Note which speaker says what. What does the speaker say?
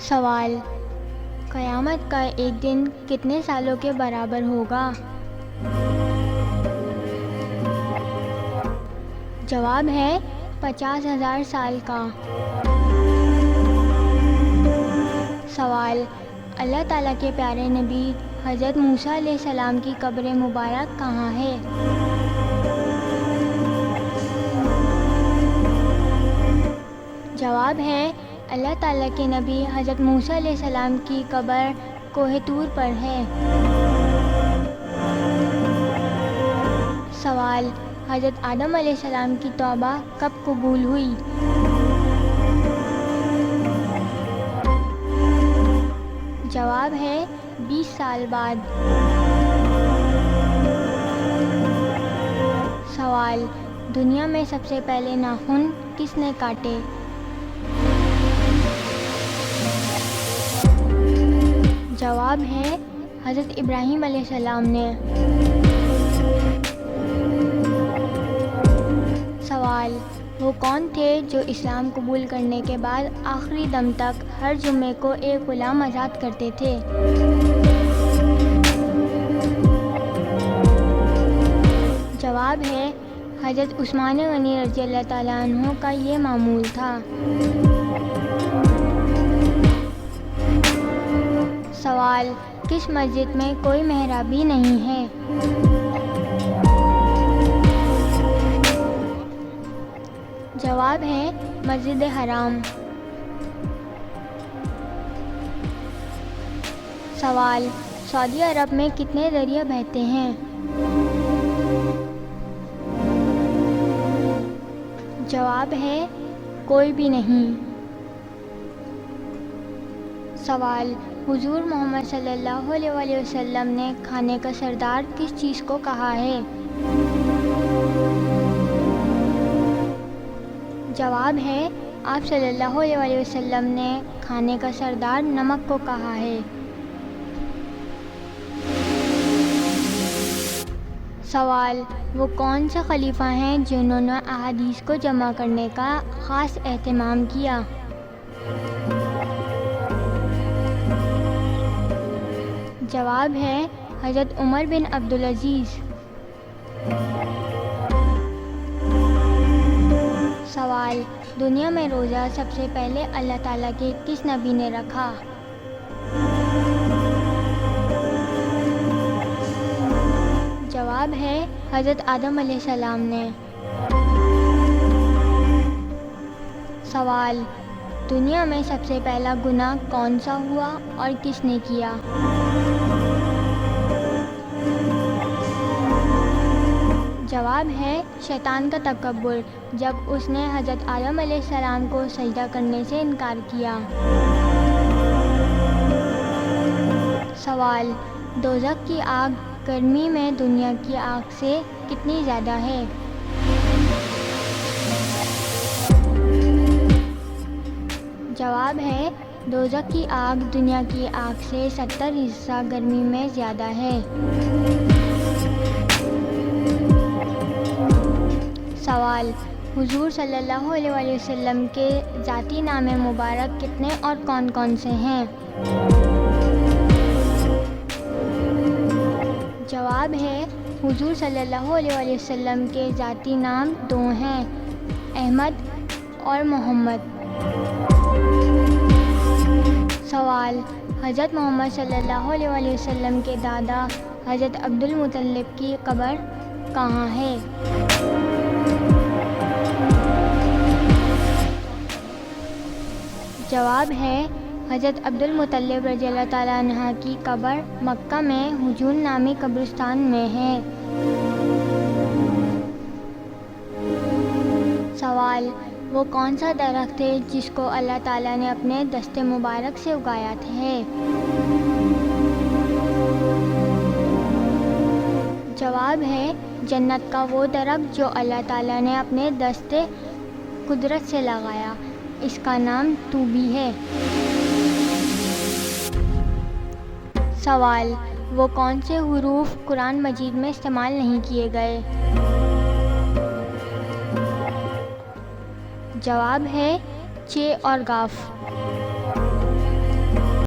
Speaker 1: سوال: قیامت کا ایک دن کتنے سالوں کے برابر ہوگا؟ جواب ہے 50,000 سال کا۔ سوال: اللہ تعالیٰ کے پیارے نبی حضرت موسیٰ علیہ السلام کی قبر مبارک کہاں ہے؟ جواب ہے اللہ تعالیٰ کے نبی حضرت موسیٰ علیہ السلام کی قبر کوہ طور پر ہے۔ سوال: حضرت آدم علیہ السلام کی توبہ کب قبول ہوئی؟ جواب ہے 20 سال بعد۔ سوال: دنیا میں سب سے پہلے ناخن کس نے کاٹے؟ جواب ہے حضرت ابراہیم علیہ السلام نے۔ سوال: وہ کون تھے جو اسلام قبول کرنے کے بعد آخری دم تک ہر جمعے کو ایک غلام آزاد کرتے تھے؟ جواب ہے حضرت عثمان غنی رضی اللہ تعالیٰ عنہ کا یہ معمول تھا۔ سوال: کس مسجد میں کوئی محرابی نہیں ہے؟ جواب ہے مسجد حرام۔ سوال: سعودی عرب میں کتنے دریا بہتے ہیں؟ جواب ہے کوئی بھی نہیں۔ سوال: حضور محمد صلی اللہ علیہ وآلہ وسلم نے کھانے کا سردار کس چیز کو کہا ہے؟ جواب ہے آپ صلی اللہ علیہ وآلہ وسلم نے کھانے کا سردار نمک کو کہا ہے۔ سوال: وہ کون سے خلیفہ ہیں جنہوں نے احادیث کو جمع کرنے کا خاص اہتمام کیا؟ جواب ہے حضرت عمر بن عبدالعزیز۔ سوال: دنیا میں روزہ سب سے پہلے اللہ تعالیٰ کے کس نبی نے رکھا؟ جواب ہے حضرت آدم علیہ السلام نے۔ سوال: دنیا میں سب سے پہلا گناہ کون سا ہوا اور کس نے کیا؟ جواب ہے شیطان کا تکبر، جب اس نے حضرت آدم علیہ السلام کو سجدہ کرنے سے انکار کیا۔ سوال: دوزخ کی آگ گرمی میں دنیا کی آگ سے کتنی زیادہ ہے؟ جواب ہے دوزخ کی آگ دنیا کی آگ سے 70% گرمی میں زیادہ ہے۔ سوال: حضور صلی اللہ علیہ وآلہ وسلم کے ذاتی نام مبارک کتنے اور کون کون سے ہیں؟ جواب ہے حضور صلی اللہ علیہ وآلہ وسلم کے ذاتی نام 2 ہیں، احمد اور محمد۔ سوال: حضرت محمد صلی اللہ علیہ وآلہ وسلم کے دادا حضرت عبد المطلب کی قبر کہاں ہے؟ جواب ہے حضرت عبد المطلب رضی اللہ تعالیٰ عنہ کی قبر مکہ میں حجون نامی قبرستان میں ہے۔ سوال: وہ کون سا درخت ہے جس کو اللہ تعالیٰ نے اپنے دست مبارک سے اگایا ہے؟ جواب ہے جنت کا وہ درخت جو اللہ تعالیٰ نے اپنے دست قدرت سے لگایا، اس کا نام طوبی ہے۔ سوال: وہ کون سے حروف قرآن مجید میں استعمال نہیں کیے گئے؟ جواب ہے چ اور ق۔